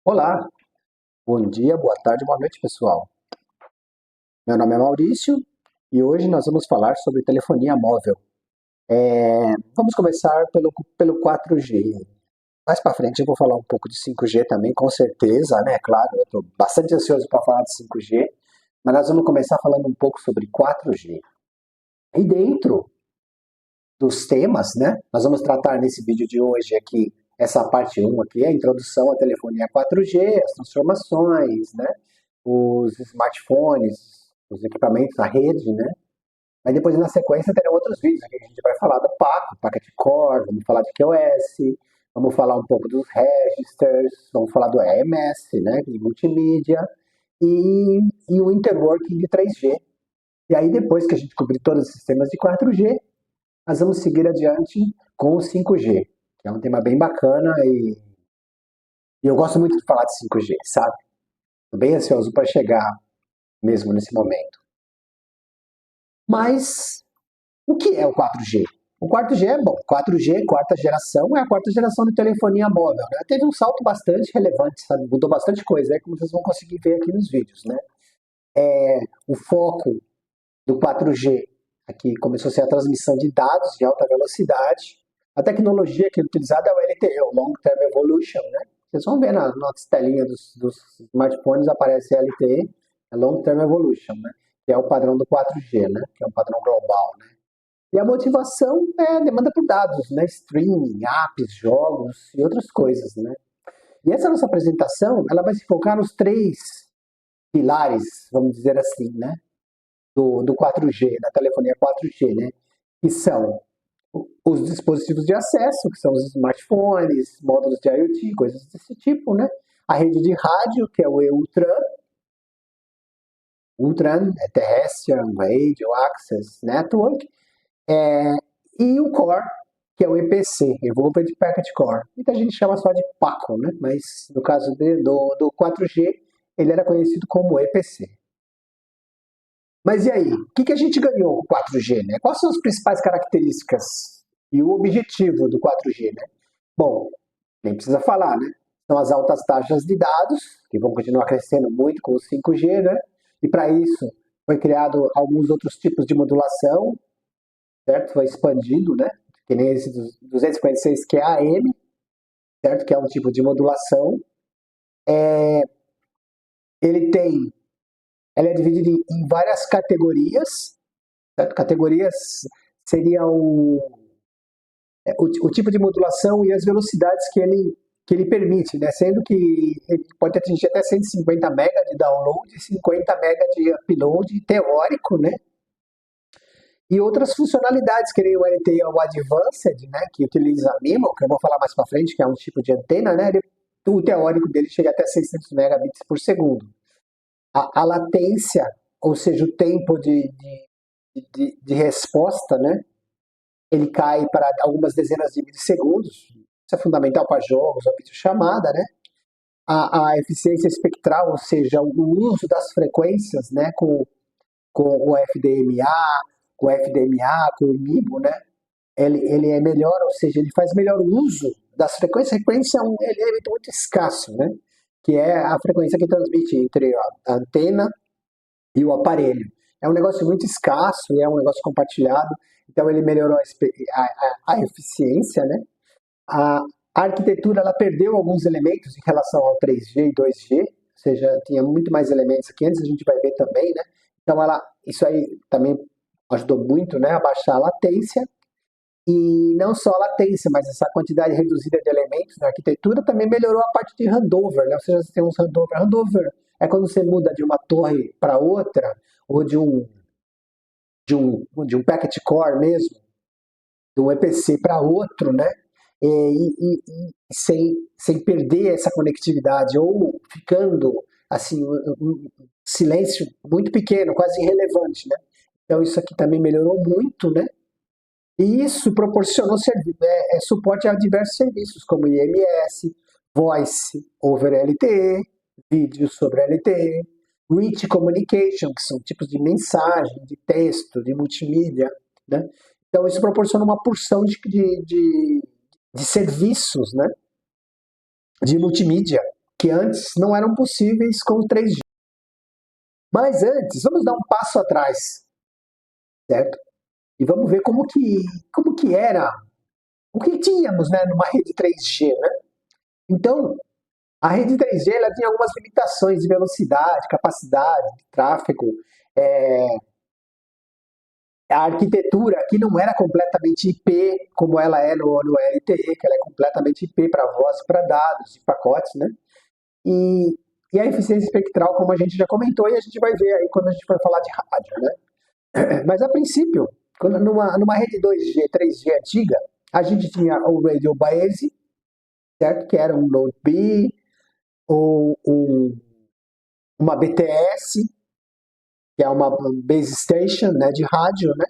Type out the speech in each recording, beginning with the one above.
Olá, bom dia, boa tarde, boa noite, pessoal. Meu nome é Maurício e hoje nós vamos falar sobre telefonia móvel. Vamos começar pelo 4G. Mais para frente eu vou falar um pouco de 5G também, com certeza, né? Claro, eu estou bastante ansioso para falar de 5G, mas nós vamos começar falando um pouco sobre 4G. E dentro dos temas, né? Nós vamos tratar nesse vídeo de hoje aqui, essa parte 1 aqui, a introdução à telefonia 4G, as transformações, né? Os smartphones, os equipamentos, a rede, né? Mas depois, na sequência, terão outros vídeos aqui que a gente vai falar do Paco, Packet Core, vamos falar de QoS, vamos falar um pouco dos registers, vamos falar do EMS, né, de multimídia, e o interworking de 3G. E aí, depois que a gente cobrir todos os sistemas de 4G, nós vamos seguir adiante com o 5G, que é um tema bem bacana e eu gosto muito de falar de 5G, sabe? Estou bem ansioso para chegar mesmo nesse momento. Mas o que é o 4G? O 4G é bom. 4G, quarta geração, é a quarta geração de telefonia móvel. Né? Teve um salto bastante relevante, sabe? Mudou bastante coisa, como vocês vão conseguir ver aqui nos vídeos. Né? O foco do 4G aqui começou a ser a transmissão de dados de alta velocidade. A tecnologia que é utilizada é o LTE, o Long Term Evolution. Né? Vocês vão ver na telinha dos smartphones aparece LTE, Long Term Evolution, né? Que é o padrão do 4G, né? Que é um padrão global. Né? E a motivação é a demanda por dados, né? Streaming, apps, jogos e outras coisas, né? E essa nossa apresentação, ela vai se focar nos três pilares, vamos dizer assim, né? Do 4G, da telefonia 4G, né? Que são os dispositivos de acesso, que são os smartphones, módulos de IoT, coisas desse tipo, né? A rede de rádio, que é o E-Ultran. Ultran é Terrestrial Radio Access Network. E o Core, que é o EPC, Evolved Packet Core. Muita gente chama só de PACO, né? Mas no caso do 4G, ele era conhecido como EPC. Mas e aí? O que a gente ganhou com o 4G? Né? Quais são as principais características e o objetivo do 4G? Né? Bom, nem precisa falar, né? São as altas taxas de dados, que vão continuar crescendo muito com o 5G, né? E para isso foi criado alguns outros tipos de modulação, certo? Foi expandido, né? Que nem esse 256 QAM, certo? Que é um tipo de modulação. Ele é dividido em várias categorias, certo? Categorias seria o tipo de modulação e as velocidades que ele permite, né? Sendo que ele pode atingir até 150 MB de download e 50 MB de upload teórico, né? E outras funcionalidades, que nem o LTE o Advanced, né, que utiliza a MIMO, que eu vou falar mais para frente, que é um tipo de antena, né, o teórico dele chega até 600 megabits por segundo. A latência, ou seja, o tempo de resposta, né, ele cai para algumas dezenas de milissegundos. Isso é fundamental para jogos, ou videochamada, né? A eficiência espectral, ou seja, o uso das frequências, né, com o FDMA, com o MIMO, né? Ele é melhor, ou seja, ele faz melhor uso das frequências. A frequência é um elemento muito escasso, né? Que é a frequência que transmite entre a antena e o aparelho. É um negócio muito escasso e é um negócio compartilhado, então ele melhorou a eficiência, né? A arquitetura ela perdeu alguns elementos em relação ao 3G e 2G, ou seja, tinha muito mais elementos aqui antes, a gente vai ver também, né? Então isso aí também ajudou muito, né, a baixar a latência. E não só a latência, mas essa quantidade reduzida de elementos na arquitetura também melhorou a parte de handover, né? Ou seja, você tem uns handover. Handover é quando você muda de uma torre para outra, ou de um packet core mesmo, de um EPC para outro, né? Sem perder essa conectividade, ou ficando assim, um silêncio muito pequeno, quase irrelevante, né? Então isso aqui também melhorou muito, né? E isso proporcionou suporte a diversos serviços, como IMS, Voice over LTE, vídeo sobre LTE, Rich Communication, que são tipos de mensagem, de texto, de multimídia. Né? Então, isso proporciona uma porção de serviços, né? De multimídia, que antes não eram possíveis com o 3G. Mas antes, vamos dar um passo atrás, certo? E vamos ver como que era, o que tínhamos, né, numa rede 3G, né? Então, a rede 3G ela tinha algumas limitações de velocidade, capacidade, de tráfego. É, a arquitetura aqui não era completamente IP, como ela é no LTE, que ela é completamente IP para voz e para dados, de pacotes, né? E a eficiência espectral, como a gente já comentou, e a gente vai ver aí quando a gente for falar de rádio, né? Mas a princípio, numa rede 2G, 3G antiga, a gente tinha o Radio Base, certo? Que era um Node B, ou uma BTS, que é uma base station, né, de rádio, né?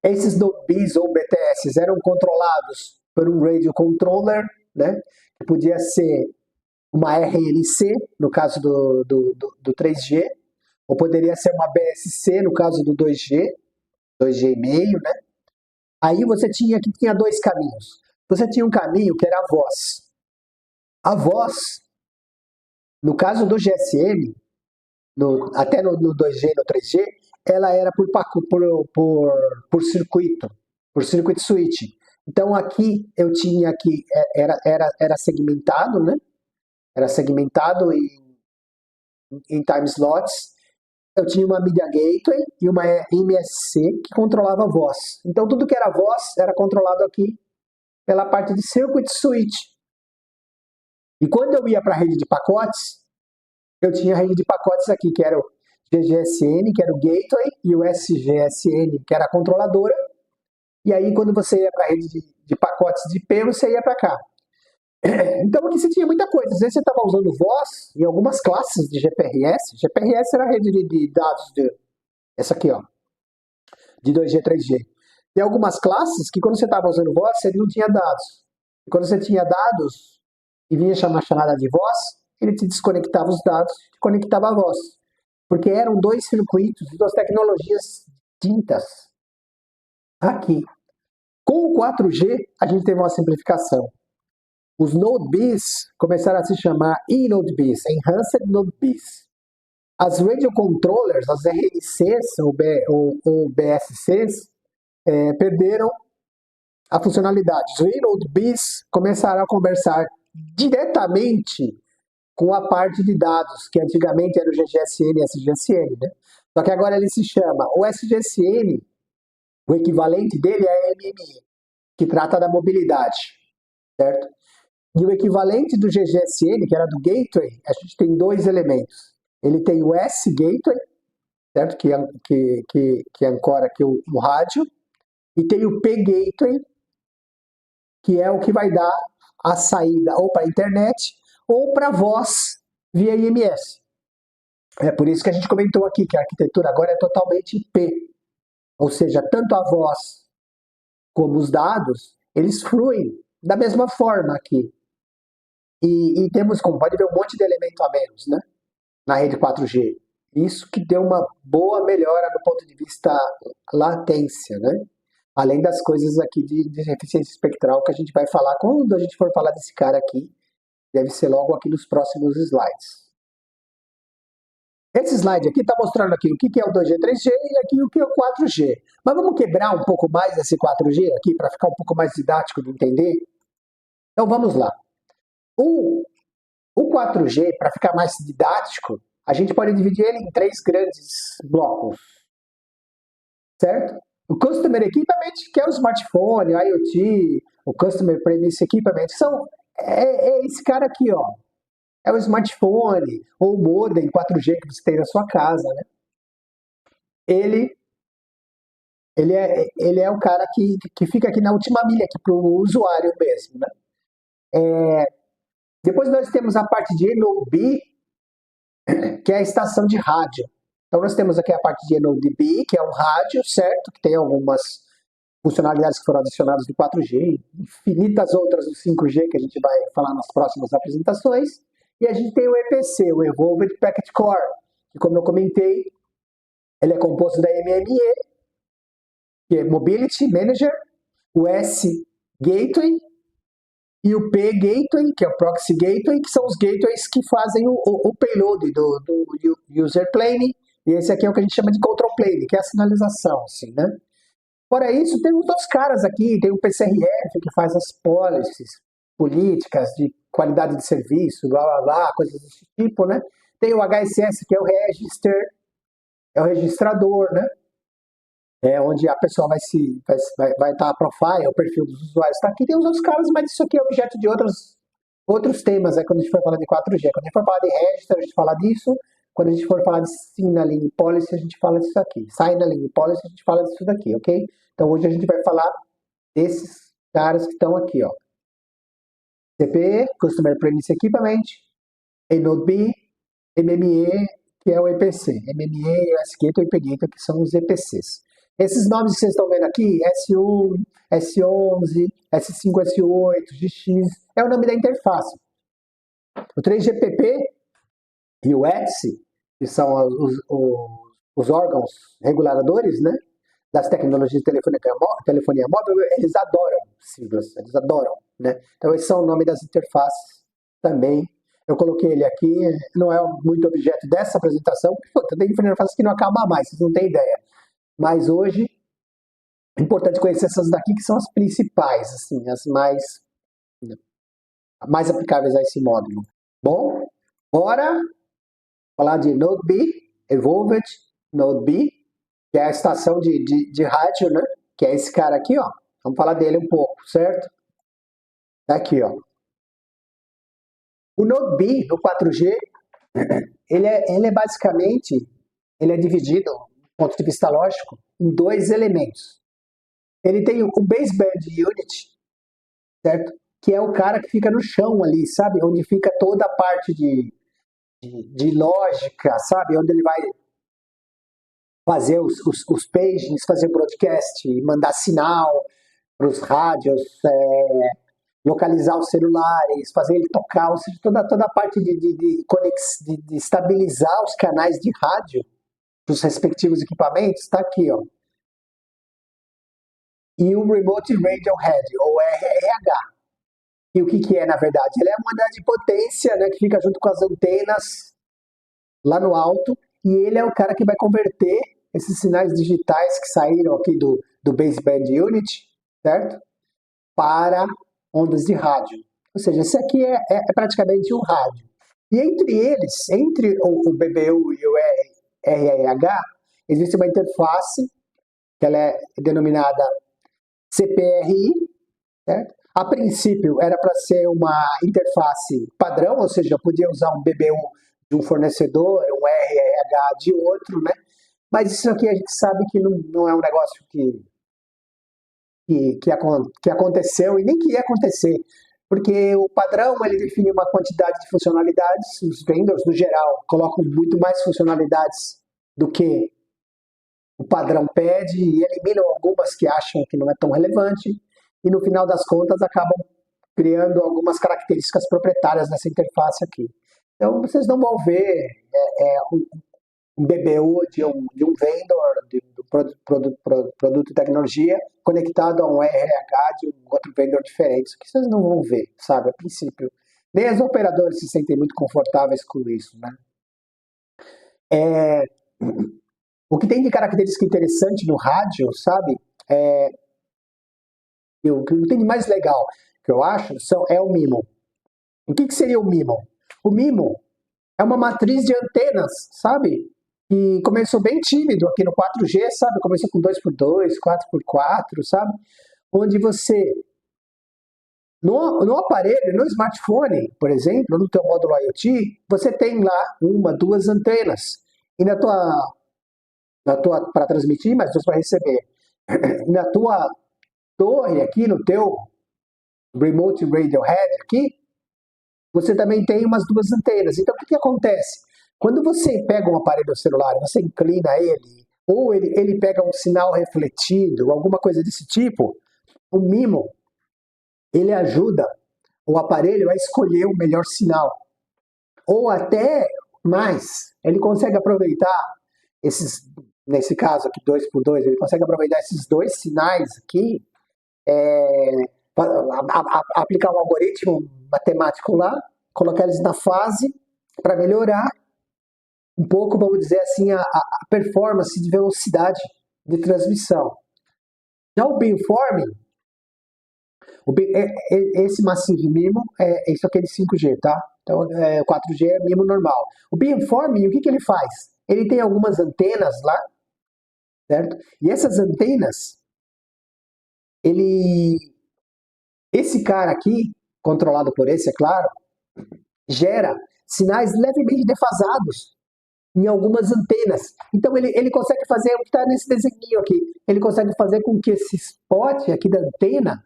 Esses Node Bs ou BTS eram controlados por um radio controller, né? Que podia ser uma RLC, no caso do 3G, ou poderia ser uma BSC, no caso do 2G, 2G e meio, né? Aí você tinha dois caminhos. Você tinha um caminho que era a voz. A voz, no caso do GSM, até no 2G e no 3G, ela era por circuit switch. Então aqui eu tinha aqui, era segmentado, né? Era segmentado em time slots. Eu tinha uma Media Gateway e uma MSC que controlava a voz. Então tudo que era voz era controlado aqui pela parte de circuit switch. E quando eu ia para a rede de pacotes, eu tinha a rede de pacotes aqui, que era o GGSN, que era o gateway, e o SGSN, que era a controladora. E aí quando você ia para a rede de pacotes de IP, você ia para cá. Então aqui você tinha muita coisa. Às vezes você estava usando voz em algumas classes de GPRS. GPRS era a rede de dados essa aqui, ó, de 2G, 3G. Tem algumas classes que quando você estava usando voz, você não tinha dados. E quando você tinha dados e vinha chamar chamada de voz, ele te desconectava os dados e conectava a voz. Porque eram dois circuitos, duas tecnologias distintas. Aqui. Com o 4G, a gente teve uma simplificação. Os Node Bs começaram a se chamar eNode Bs, Enhanced Node Bs. As Radio Controllers, as RLCs ou BSCs, perderam a funcionalidade. Os eNode Bs começaram a conversar diretamente com a parte de dados, que antigamente era o GGSN e SGSN, né? Só que agora ele se chama o SGSN, o equivalente dele é a MMI, que trata da mobilidade, certo? E o equivalente do GGSN, que era do Gateway, a gente tem dois elementos. Ele tem o S-Gateway, certo? Que ancora aqui o rádio, e tem o P-Gateway, que é o que vai dar a saída ou para a internet ou para voz via IMS. É por isso que a gente comentou aqui que a arquitetura agora é totalmente IP. Ou seja, tanto a voz como os dados, eles fluem da mesma forma aqui. E temos, como pode ver, um monte de elemento a menos, né? Na rede 4G. Isso que deu uma boa melhora do ponto de vista latência, né? Além das coisas aqui de eficiência espectral que a gente vai falar quando a gente for falar desse cara aqui, deve ser logo aqui nos próximos slides. Esse slide aqui está mostrando aqui o que é o 2G, 3G e aqui o que é o 4G. Mas vamos quebrar um pouco mais esse 4G aqui para ficar um pouco mais didático de entender? Então vamos lá. O 4G, para ficar mais didático, a gente pode dividir ele em três grandes blocos, certo? O Customer Equipment, que é o smartphone, o IoT, o Customer Premise Equipment, é esse cara aqui, ó. É o smartphone ou o modem 4G que você tem na sua casa, né? Ele é o cara que fica aqui na última milha, aqui para o usuário mesmo, né? Depois nós temos a parte de eNodeB, que é a estação de rádio. Então nós temos aqui a parte de eNodeB, que é um rádio, certo? Que tem algumas funcionalidades que foram adicionadas do 4G, infinitas outras do 5G que a gente vai falar nas próximas apresentações. E a gente tem o EPC, o Evolved Packet Core, que como eu comentei, ele é composto da MME, que é Mobility Manager, o S Gateway e o P-Gateway, que é o Proxy Gateway, que são os gateways que fazem o payload do user plane, e esse aqui é o que a gente chama de control plane, que é a sinalização, assim, né? Fora isso, tem os outros caras aqui, tem o PCRF, que faz as policies, políticas de qualidade de serviço, blá, blá, blá, coisas desse tipo, né? Tem o HSS, que é o register, é o registrador, né? É onde a pessoa vai estar a profile, o perfil dos usuários está aqui. Tem os outros caras, mas isso aqui é objeto de outros temas, quando a gente for falar de 4G. Quando a gente for falar de register, a gente fala disso. Quando a gente for falar de signaling policy, a gente fala disso aqui. Signaling policy, a gente fala disso daqui, ok? Então hoje a gente vai falar desses caras que estão aqui, ó. CPE, Customer Premise Equipment, Node B, MME, que é o EPC. MME, US Gateway e IP Gateway, que são os EPCs. Esses nomes que vocês estão vendo aqui, S1, S11, S5, S8, GX, é o nome da interface. O 3GPP e o ETSI, que são os órgãos reguladores, né, das tecnologias de telefonia móvel, eles adoram siglas, eles adoram, né? Então esses são o nome das interfaces também. Eu coloquei ele aqui, não é muito objeto dessa apresentação, porque tem interfaces que não acaba mais, vocês não têm ideia. Mas hoje é importante conhecer essas daqui, que são as principais, assim, as mais aplicáveis a esse módulo. Bom, bora falar de Node B, Evolved Node B, que é a estação de rádio, né? Que é esse cara aqui, ó. Vamos falar dele um pouco, certo? Tá aqui, ó. O Node B, no 4G, ele é basicamente, ele é dividido, do ponto de vista lógico, em dois elementos. Ele tem o baseband unit, certo? Que é o cara que fica no chão ali, sabe? Onde fica toda a parte de lógica, sabe? Onde ele vai fazer os pagings, fazer broadcast, mandar sinal para os rádios, localizar os celulares, fazer ele tocar, ou seja, toda a parte de estabilizar os canais de rádio dos respectivos equipamentos, está aqui, ó. E o Remote Radio Head, ou RRH. E o que é, na verdade? Ele é uma unidade de potência, né, que fica junto com as antenas lá no alto, e ele é o cara que vai converter esses sinais digitais que saíram aqui do baseband unit, certo? Para ondas de rádio. Ou seja, esse aqui é praticamente um rádio. E entre eles, entre o BBU e o RRH, existe uma interface, que ela é denominada CPRI, certo? A princípio era para ser uma interface padrão, ou seja, eu podia usar um BBU de um fornecedor, um RRH de outro, né? Mas isso aqui a gente sabe que não é um negócio que aconteceu e nem que ia acontecer, porque o padrão ele define uma quantidade de funcionalidades, os vendors, no geral, colocam muito mais funcionalidades do que o padrão pede e eliminam algumas que acham que não é tão relevante e no final das contas acabam criando algumas características proprietárias nessa interface aqui. Então vocês não vão ver um BBU de um vendor, produto e tecnologia, conectado a um RH de um outro vendor diferente. Isso que vocês não vão ver, sabe, a princípio. Nem as operadoras se sentem muito confortáveis com isso, né? O que tem de característica interessante no rádio, sabe, o que tem de mais legal, que eu acho, é o MIMO. O que seria o MIMO? O MIMO é uma matriz de antenas, sabe? Que começou bem tímido aqui no 4G, sabe? Começou com 2x2, 4x4, sabe? Onde você, no aparelho, no smartphone, por exemplo, no teu módulo IoT, você tem lá uma, duas antenas. E para transmitir, mas duas para receber. Na tua torre aqui, no teu Remote Radio Head aqui, você também tem umas duas antenas. Então, o que acontece? Quando você pega um aparelho celular, você inclina ele, ou ele pega um sinal refletido, alguma coisa desse tipo, o MIMO, ele ajuda o aparelho a escolher o melhor sinal. Ou até mais, ele consegue aproveitar nesse caso aqui, 2x2, ele consegue aproveitar esses dois sinais aqui aplicar um algoritmo matemático lá, colocar eles na fase para melhorar um pouco, vamos dizer assim, a performance de velocidade de transmissão. Já o beamforming, esse Massive MIMO é isso aqui é de 5G, tá? Então, 4G é MIMO normal. O beamforming, o que ele faz? Ele tem algumas antenas lá, certo? E essas antenas, esse cara aqui, controlado por esse, é claro, gera sinais levemente defasados em algumas antenas. Então ele consegue fazer o que está nesse desenho aqui. Ele consegue fazer com que esse spot aqui da antena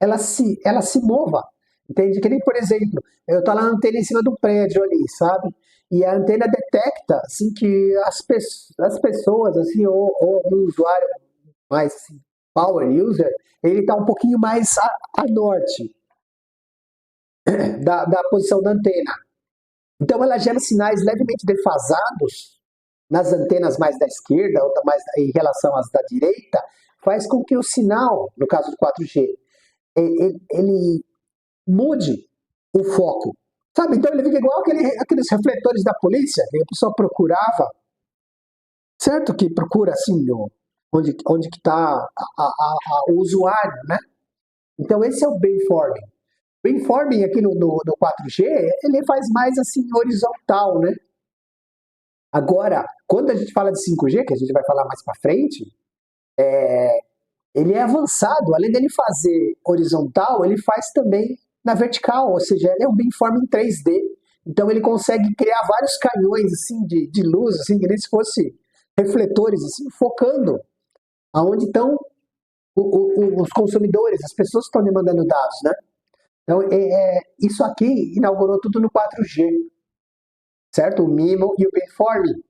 ela se mova. Entende? Que nem, por exemplo, eu estou lá na antena em cima do prédio ali, sabe? E a antena detecta assim, que as pessoas, assim, ou algum usuário mais assim, power user, ele está um pouquinho mais a norte da posição da antena. Então ela gera sinais levemente defasados nas antenas mais da esquerda ou mais em relação às da direita, faz com que o sinal, no caso do 4G, ele mude o foco. Sabe? Então ele fica igual aqueles refletores da polícia, que a pessoa procurava, certo? Que procura assim, onde que está o usuário, né? Então esse é o beamforming. O beamforming aqui no 4G, ele faz mais assim, horizontal, né? Agora, quando a gente fala de 5G, que a gente vai falar mais para frente, ele é avançado. Além dele fazer horizontal, ele faz também na vertical, ou seja, ele é um beamforming 3D. Então ele consegue criar vários canhões assim de luz, assim, que nem se fosse refletores, assim, focando aonde estão os consumidores, as pessoas que estão demandando dados, né? Então, isso aqui inaugurou tudo no 4G, certo? O MIMO e o beamforming,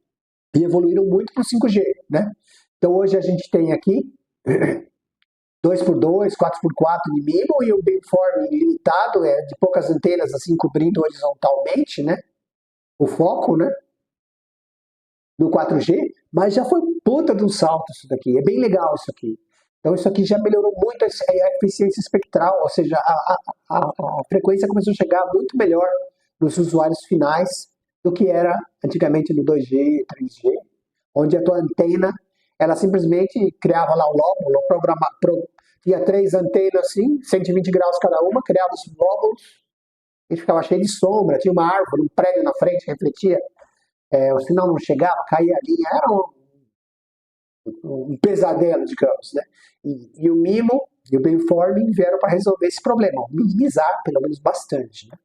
e evoluíram muito para o 5G, né? Então, hoje a gente tem aqui 2x2, 4x4 de MIMO e o beamforming limitado, de poucas antenas, assim, cobrindo horizontalmente, né? O foco, né? Do 4G, mas já foi puta de um salto isso daqui. É bem legal isso aqui. Então isso aqui já melhorou muito a eficiência espectral, ou seja, a frequência começou a chegar muito melhor nos usuários finais do que era antigamente no 2G, 3G, onde a tua antena, ela simplesmente criava lá o lóbulo, tinha 3 antenas assim, 120 graus cada uma, criava os lóbulos, e ficava cheio de sombra, tinha uma árvore, um prédio na frente, refletia, o sinal não chegava, caía a linha, era um pesadelo, digamos, né? E o MIMO e o beamforming vieram para resolver esse problema, minimizar, pelo menos bastante, né?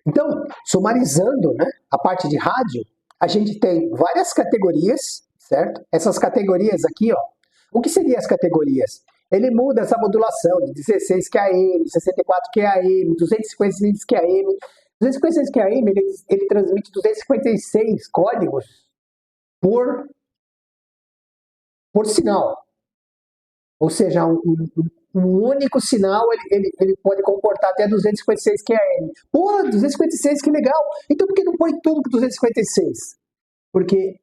Então, sumarizando, né, a parte de rádio, a gente tem várias categorias, certo? Essas categorias aqui, ó, o que seriam as categorias? Ele muda essa modulação de 16 QAM, 64 QAM, 256 QAM. 256 QAM, ele transmite 256 códigos por sinal. Ou seja, um único sinal ele pode comportar até 256 QAM. Pô, 256, que legal! Então por que não põe tudo com 256? Porque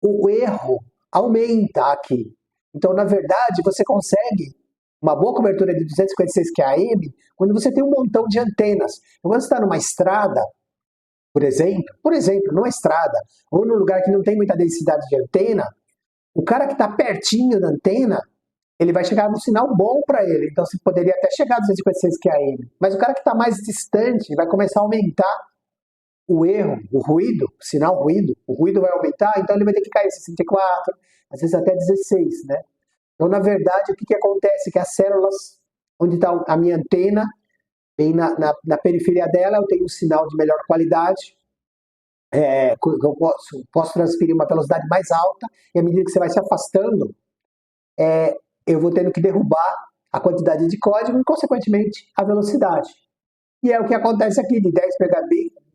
o erro aumenta aqui. Então, na verdade, você consegue uma boa cobertura de 256 QAM quando você tem um montão de antenas. Quando você está numa estrada, por exemplo, numa estrada, ou num lugar que não tem muita densidade de antena, o cara que está pertinho da antena, ele vai chegar no sinal bom para ele. Então, você poderia até chegar a 256 QAM. Mas o cara que está mais distante vai começar a aumentar o erro, o ruído, o sinal ruído. O ruído vai aumentar, então ele vai ter que cair 64, às vezes até 16, né? Então, na verdade, o que acontece? Que as células, onde está a minha antena, bem na periferia dela, eu tenho um sinal de melhor qualidade, eu posso transferir uma velocidade mais alta, e à medida que você vai se afastando, eu vou tendo que derrubar a quantidade de código e, consequentemente, a velocidade. E é o que acontece aqui, de 10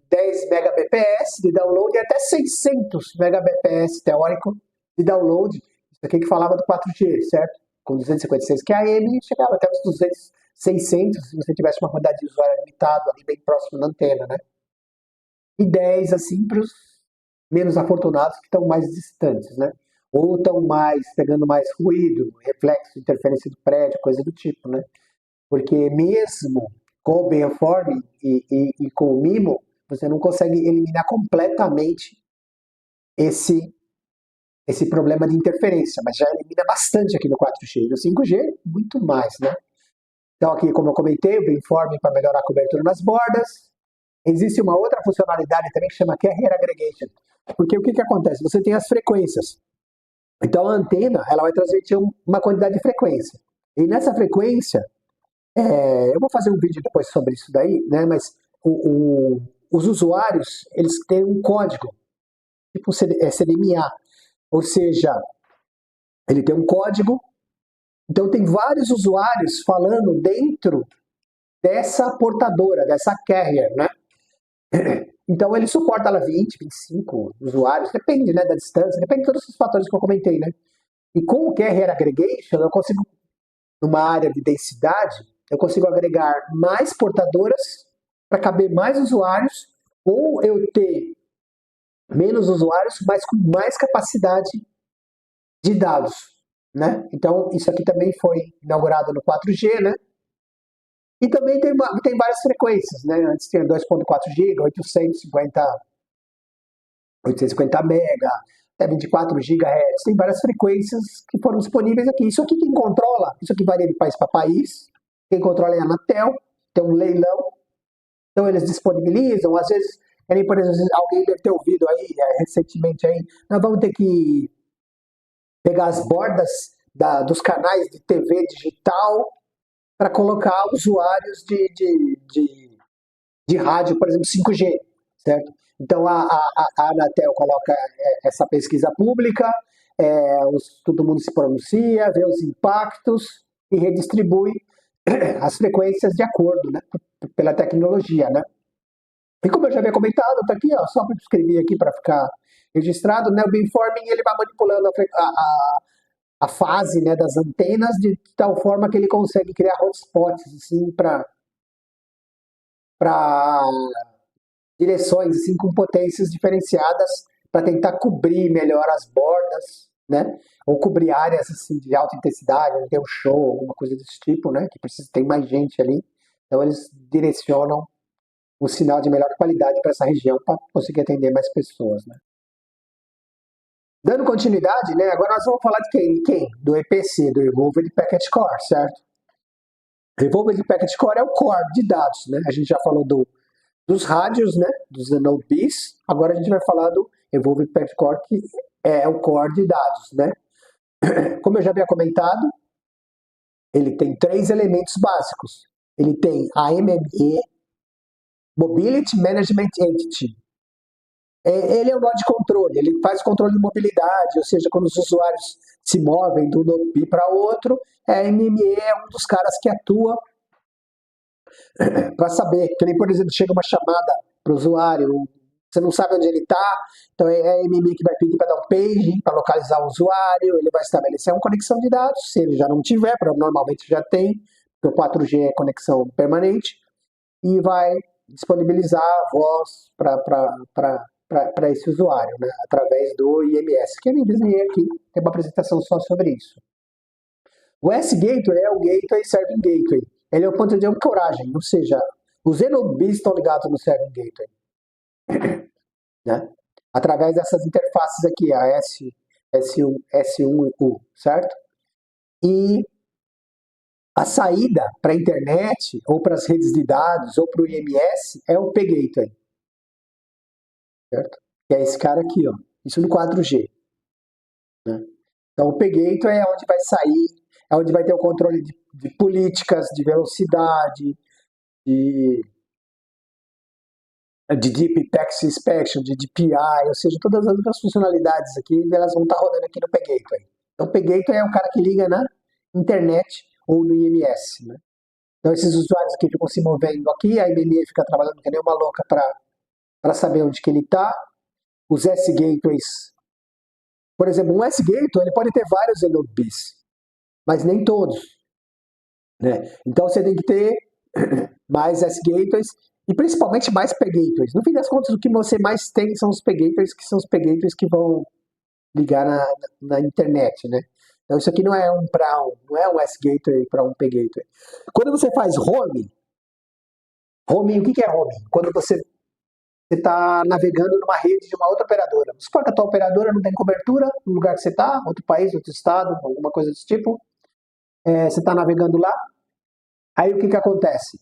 Mbps de download e até 600 Mbps teórico de download. Isso aqui que falava do 4G, certo? Com 256 QAM, chegava até os 200, 600, se você tivesse uma quantidade de usuário limitado ali bem próximo da antena, né? E 10, assim, para os menos afortunados que estão mais distantes, né? ou estão pegando mais ruído, reflexo, interferência do prédio, coisa do tipo, né? Porque mesmo com o Beamforming e com o MIMO, você não consegue eliminar completamente esse problema de interferência, mas já elimina bastante aqui no 4G. E no 5G, muito mais, né? Então aqui, como eu comentei, o Beamforming para melhorar a cobertura nas bordas. Existe uma outra funcionalidade também que chama Carrier Aggregation. Porque o que acontece? Você tem as frequências. Então a antena ela vai transmitir uma quantidade de frequência. E nessa frequência, eu vou fazer um vídeo depois sobre isso daí, né? Mas os usuários eles têm um código, tipo CDMA, ou seja, ele tem um código. Então tem vários usuários falando dentro dessa portadora, dessa carrier, né? Então ele suporta lá 20, 25 usuários, depende, né, da distância, depende de todos esses fatores que eu comentei, né? E com o Carrier Aggregation, eu consigo, numa área de densidade, eu consigo agregar mais portadoras para caber mais usuários, ou eu ter menos usuários, mas com mais capacidade de dados, né? Então isso aqui também foi inaugurado no 4G, né? E também tem várias frequências, né? Antes tinha 2.4 GB, 850 mega, até 24 GHz. Tem várias frequências que foram disponíveis aqui. Isso aqui quem controla, isso aqui varia de país para país. Quem controla é a Anatel, tem um leilão. Então eles disponibilizam, às vezes, por exemplo, alguém deve ter ouvido aí, recentemente aí, nós vamos ter que pegar as bordas dos canais de TV digital para colocar usuários de rádio, por exemplo, 5G, certo? Então a Anatel coloca essa pesquisa pública, todo mundo se pronuncia, vê os impactos e redistribui as frequências de acordo, né, pela tecnologia, né? E como eu já havia comentado, tá aqui, ó, só para escrever aqui para ficar registrado, né, o beamforming ele vai manipulando a fase, né, das antenas de tal forma que ele consegue criar hotspots assim, para direções assim, com potências diferenciadas para tentar cobrir melhor as bordas, né? Ou cobrir áreas assim, de alta intensidade, onde tem um show, alguma coisa desse tipo, né? Que precisa ter mais gente ali. Então eles direcionam um sinal de melhor qualidade para essa região para conseguir atender mais pessoas, né? Dando continuidade, né? Agora nós vamos falar de quem? Do EPC, do Evolved Packet Core, certo? Evolved Packet Core é o core de dados, né? A gente já falou dos rádios, né? Dos Node Bs. Agora a gente vai falar do Evolved Packet Core, que é o core de dados, né? Como eu já havia comentado, ele tem 3 elementos básicos. Ele tem a MME, Mobility Management Entity. Ele é um nó de controle, ele faz controle de mobilidade, ou seja, quando os usuários se movem de um Node B para outro, a MME é um dos caras que atua para saber, que nem, por exemplo, chega uma chamada para o usuário, você não sabe onde ele está, então é a MME que vai pedir para dar um page, para localizar o usuário, ele vai estabelecer uma conexão de dados, se ele já não tiver, normalmente já tem, porque o 4G é conexão permanente, e vai disponibilizar a voz para esse usuário, né, através do IMS, que eu desenhei aqui, tem uma apresentação só sobre isso. O S-Gateway é o Gateway Serving Gateway. Ele é o ponto de ancoragem, ou seja, os Node-Bs estão ligados no Serving Gateway. Né? Através dessas interfaces aqui, a S1 e U, certo? E a saída para a internet, ou para as redes de dados, ou para o IMS, é o P-Gateway. Certo? Que é esse cara aqui, ó. Isso no 4G. Né? Então o P-Gateway é onde vai sair, é onde vai ter o controle de políticas, de velocidade, de Deep Packet Inspection, de DPI, ou seja, todas as outras funcionalidades aqui, elas vão estar rodando aqui no P-Gateway. Então o P-Gateway é o cara que liga na internet ou no IMS. Né? Então esses usuários aqui ficam se movendo aqui, a MME fica trabalhando que nem uma louca para saber onde que ele está. Os S-Gateways, por exemplo, um S-Gateway ele pode ter vários Node-Bs, mas nem todos. Né? Então você tem que ter mais S-Gateways e principalmente mais P-Gateways. No fim das contas, o que você mais tem são os P-Gateways, que são os P-Gateways que vão ligar na internet, né? Então isso aqui não é não é um S-Gateway para um P-Gateway. Quando você faz roaming, o que é roaming? Quando você está navegando numa rede de uma outra operadora. Supor que a tua operadora não tem cobertura no lugar que você está, outro país, outro estado, alguma coisa desse tipo. Você está navegando lá, aí o que acontece?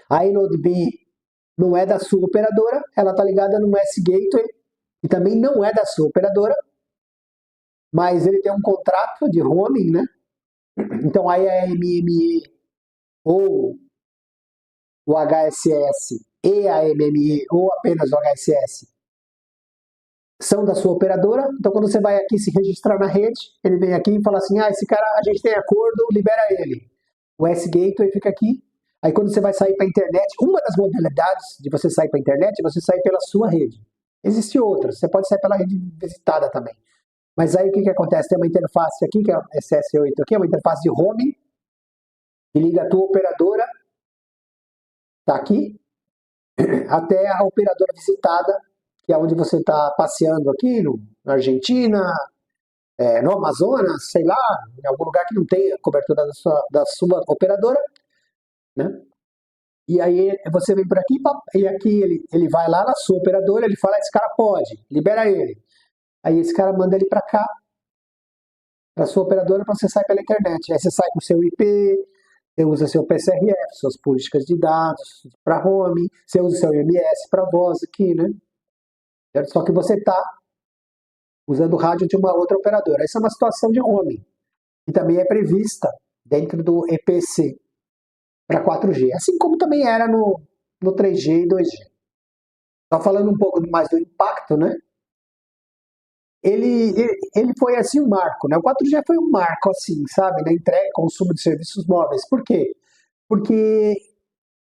A iNodeB não é da sua operadora, ela está ligada num S-Gateway, que também não é da sua operadora, mas ele tem um contrato de roaming, né? Então aí a MME ou o HSS e a MME ou apenas o HSS são da sua operadora. Então quando você vai aqui se registrar na rede, ele vem aqui e fala assim, esse cara, a gente tem acordo, libera ele. O S-Gateway fica aqui. Aí quando você vai sair para a internet, uma das modalidades de você sair para a internet é você sair pela sua rede. Existem outras, você pode sair pela rede visitada também. Mas aí o que acontece? Tem uma interface aqui, que é esse S8 aqui, é uma interface de roaming, que liga a tua operadora, tá aqui, até a operadora visitada, que é onde você está passeando aqui, na Argentina, no Amazonas, sei lá, em algum lugar que não tenha cobertura da sua operadora, né? E aí você vem por aqui, e aqui ele vai lá na sua operadora, ele fala, esse cara pode, libera ele. Aí esse cara manda ele para cá, para sua operadora, para você sair pela internet. Aí você sai com o seu IP, você usa seu PCRF, suas políticas de dados para home, você usa seu IMS para voz aqui, né? Só que você está usando o rádio de uma outra operadora. Essa é uma situação de roaming, que também é prevista dentro do EPC para 4G, assim como também era no 3G e 2G. Só falando um pouco mais do impacto, né? Ele foi assim um marco, né? O 4G foi um marco, assim, sabe, na entrega e consumo de serviços móveis. Por quê? Porque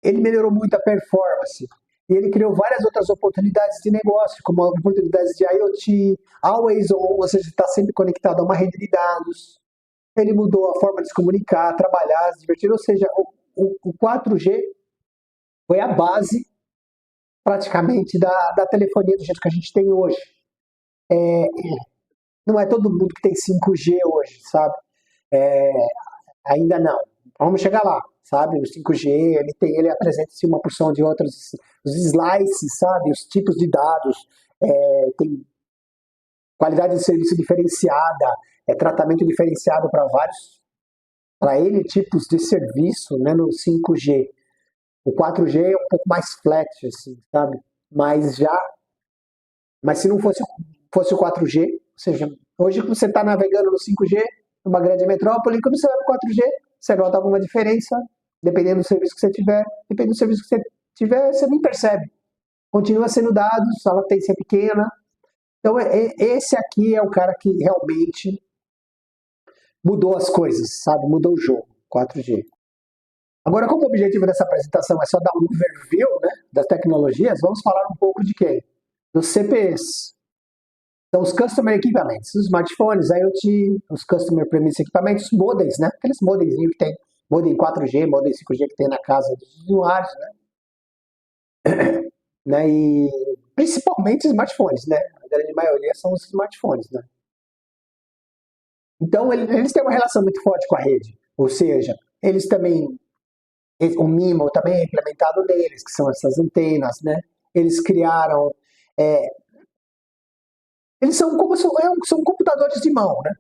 ele melhorou muito a performance e ele criou várias outras oportunidades de negócio, como oportunidades de IoT, always on, ou seja, está sempre conectado a uma rede de dados. Ele mudou a forma de se comunicar, trabalhar, se divertir, ou seja, o 4G foi a base praticamente da telefonia do jeito que a gente tem hoje. Não é todo mundo que tem 5G hoje, sabe? Ainda não. Vamos chegar lá, sabe? O 5G, ele apresenta uma porção de outros, os slices, sabe? Os tipos de dados, tem qualidade de serviço diferenciada, tratamento diferenciado para N tipos de serviço, né, no 5G. O 4G é um pouco mais flat, assim, sabe? Mas se não fosse o 4G, ou seja, hoje você está navegando no 5G, numa grande metrópole, quando você vai para o 4G, você nota alguma diferença, dependendo do serviço que você tiver, você nem percebe. Continua sendo dados, a latência é pequena. Então, esse aqui é o cara que realmente mudou as coisas, sabe? Mudou o jogo, 4G. Agora, como o objetivo dessa apresentação é só dar um overview, né, das tecnologias, vamos falar um pouco de quem? Dos CPEs. São os Customer Equipaments, os smartphones, IoT, os Customer Premise Equipamentos, modems, né? Aqueles modemzinhos que tem, modem 4G, modem 5G que tem na casa dos usuários, né? E principalmente smartphones, né? A grande maioria são os smartphones, né? Então, eles têm uma relação muito forte com a rede, ou seja, eles também, o MIMO também é implementado neles, que são essas antenas, né? Eles criaram... eles são computadores de mão, né?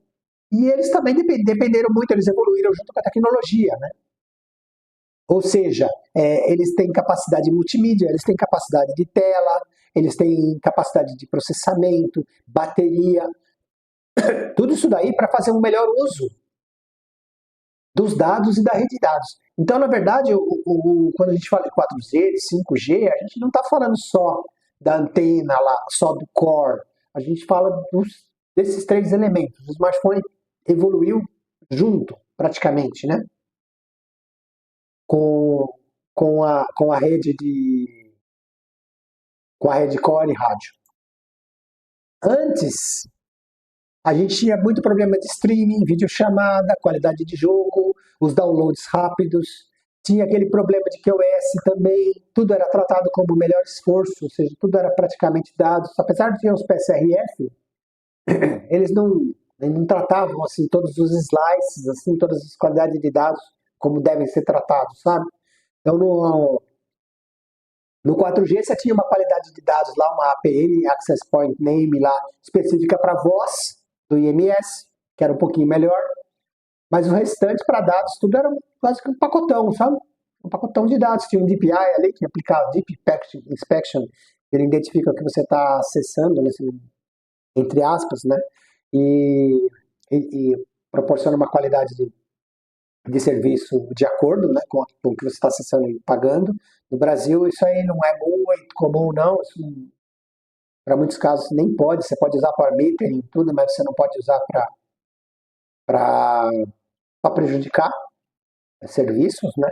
E eles também dependeram muito, eles evoluíram junto com a tecnologia, né? Ou seja, eles têm capacidade multimídia, eles têm capacidade de tela, eles têm capacidade de processamento, bateria, tudo isso daí para fazer um melhor uso dos dados e da rede de dados. Então, na verdade, quando a gente fala de 4G, de 5G, a gente não está falando só da antena lá, só do core. A gente fala desses três elementos. O smartphone evoluiu junto, praticamente, né? Com a rede core e rádio. Antes, a gente tinha muito problema de streaming, videochamada, qualidade de jogo, os downloads rápidos. Tinha aquele problema de QoS também, tudo era tratado como melhor esforço, ou seja, tudo era praticamente dados. Apesar de ter os PSRF, eles não tratavam assim todos os slices, assim, todas as qualidades de dados como devem ser tratados, sabe? Então no 4G você tinha uma qualidade de dados lá, uma APN, Access Point Name lá, específica para voz do IMS, que era um pouquinho melhor, mas o restante para dados tudo era quase que um pacotão, sabe? Um pacotão de dados. Tinha um DPI ali que aplicava Deep Inspection, ele identifica o que você está acessando, né, assim, entre aspas, né? E proporciona uma qualidade de serviço de acordo, né, com o que você está acessando e pagando. No Brasil, isso aí não é muito comum, não. Para muitos casos, nem pode. Você pode usar para metering e tudo, mas você não pode usar para prejudicar serviços, né?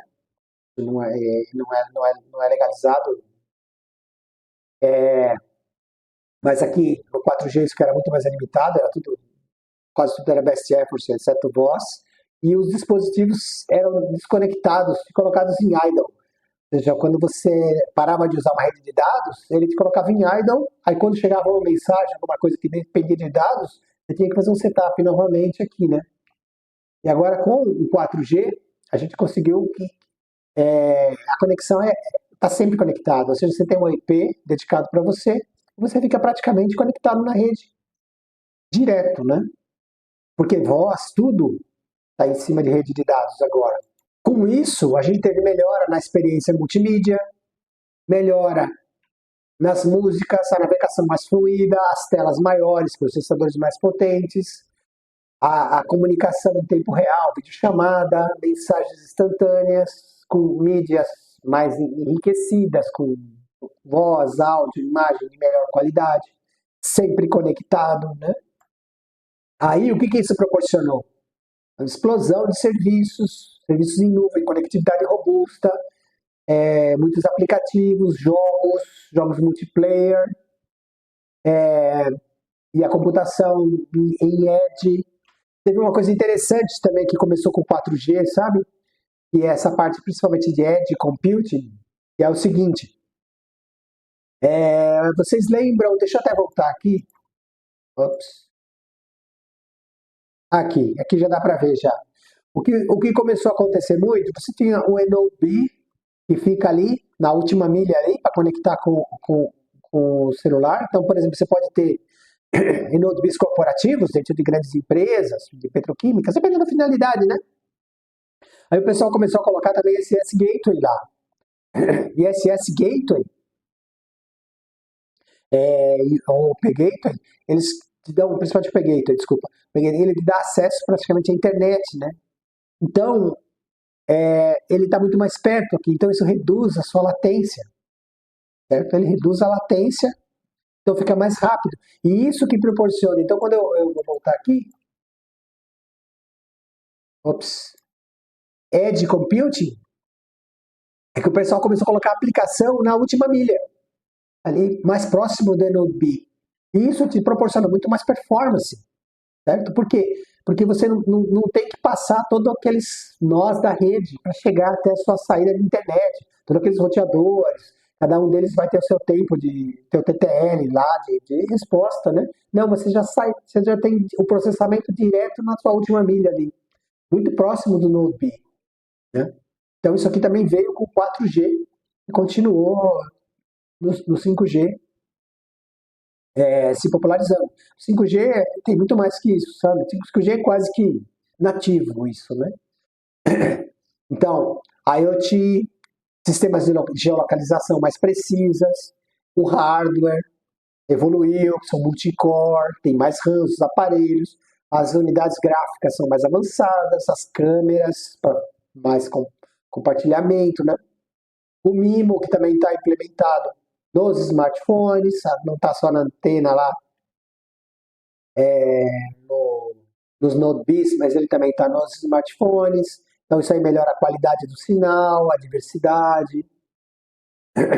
Não é legalizado. Mas aqui, no 4G, isso que era muito mais limitado, era tudo, quase tudo era best effort, exceto voz, e os dispositivos eram desconectados e colocados em idle. Ou seja, quando você parava de usar uma rede de dados, ele te colocava em idle, aí quando chegava uma mensagem, alguma coisa que dependia de dados, você tinha que fazer um setup novamente aqui, né? E agora com o 4G, a gente conseguiu que a conexão está sempre conectada, ou seja, você tem um IP dedicado para você, e você fica praticamente conectado na rede, direto, né? Porque voz, tudo está em cima de rede de dados agora. Com isso, a gente teve melhora na experiência multimídia, melhora nas músicas, a navegação mais fluida, as telas maiores, processadores mais potentes, a comunicação em tempo real, videochamada, mensagens instantâneas, com mídias mais enriquecidas, com voz, áudio, imagem de melhor qualidade, sempre conectado, né? Aí, o que isso proporcionou? Uma explosão de serviços em nuvem, conectividade robusta, muitos aplicativos, jogos multiplayer, e a computação em edge. Teve uma coisa interessante também que começou com 4G, sabe? Que é essa parte principalmente de edge computing, que é o seguinte. Vocês lembram, deixa eu até voltar aqui. Ops. Aqui já dá para ver já. O que começou a acontecer muito, você tinha o NOB, que fica ali, na última milha ali, para conectar com o celular. Então, por exemplo, você pode ter NOBs corporativos dentro de grandes empresas, de petroquímicas, dependendo da finalidade, né? Aí o pessoal começou a colocar também SS Gateway lá. E SS Gateway, ou o P-Gateway, eles te dão, principalmente o P-Gateway, desculpa, ele te dá acesso praticamente à internet, né? Então, ele está muito mais perto aqui, então isso reduz a sua latência, certo? Ele reduz a latência, então fica mais rápido. E isso que proporciona, então quando eu vou voltar aqui, Edge Computing, é que o pessoal começou a colocar a aplicação na última milha, ali mais próximo do NodeB. E isso te proporciona muito mais performance, certo? Por quê? Porque você não tem que passar todos aqueles nós da rede para chegar até a sua saída de internet, todos aqueles roteadores, cada um deles vai ter o seu tempo ter o TTL lá de resposta, né? Não, você já tem o processamento direto na sua última milha ali, muito próximo do NodeB, né? Então isso aqui também veio com 4G e continuou no 5G se popularizando. 5G tem muito mais que isso, sabe? 5G é quase que nativo isso, né? Então, IoT, sistemas de geolocalização mais precisas, o hardware evoluiu, são multicore, tem mais RAMs os aparelhos, as unidades gráficas são mais avançadas, as câmeras para mais compartilhamento, né? O MIMO, que também está implementado nos smartphones, não está só na antena lá, nos NodeBs, mas ele também está nos smartphones. Então isso aí melhora a qualidade do sinal, a diversidade.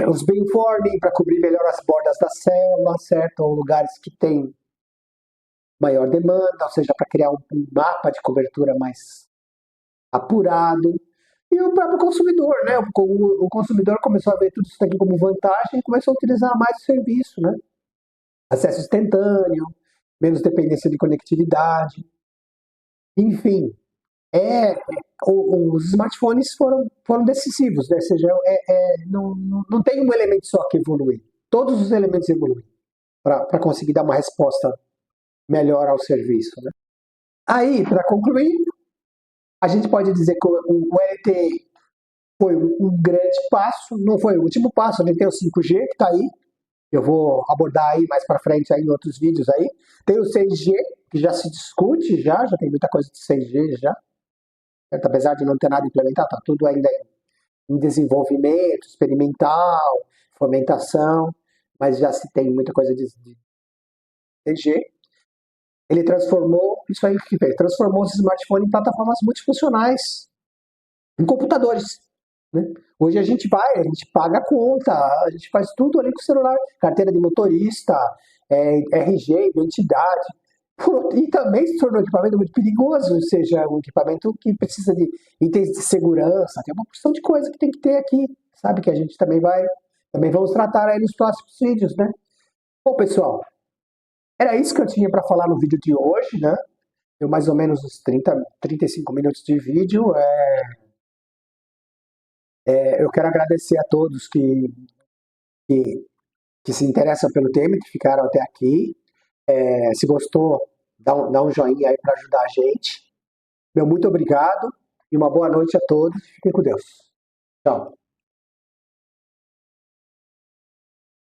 Os beamforming para cobrir melhor as bordas da célula, certo? Ou lugares que tem maior demanda, ou seja, para criar um mapa de cobertura mais apurado. E o próprio consumidor, né? O consumidor começou a ver tudo isso aqui como vantagem e começou a utilizar mais o serviço, né? Acesso instantâneo, menos dependência de conectividade, enfim, os smartphones foram decisivos, né? Ou seja, não tem um elemento só que evolui, todos os elementos evoluem para conseguir dar uma resposta melhor ao serviço, né? Aí, para concluir, a gente pode dizer que o LTE foi um grande passo, não foi o último passo, a gente tem o 5G que está aí, eu vou abordar aí mais para frente aí em outros vídeos aí. Tem o 6G, que já se discute, já tem muita coisa de 6G já, certo? Apesar de não ter nada implementado, está tudo ainda em desenvolvimento, experimental, fomentação, mas já se tem muita coisa de 6G. Ele transformou, isso aí que fez, transformou os smartphones em plataformas multifuncionais, em computadores. Né? Hoje a gente paga a conta, a gente faz tudo ali com o celular, carteira de motorista, RG, identidade. E também se tornou um equipamento muito perigoso, ou seja, um equipamento que precisa de itens de segurança, tem uma porção de coisa que tem que ter aqui, sabe, que a gente também vamos tratar aí nos próximos vídeos, né? Bom, pessoal, era isso que eu tinha para falar no vídeo de hoje, né? Deu mais ou menos uns 35 minutos de vídeo. Eu quero agradecer a todos que, que se interessam pelo tema e que ficaram até aqui. Se gostou, dá um joinha aí para ajudar a gente. Meu muito obrigado e uma boa noite a todos. Fiquem com Deus. Tchau.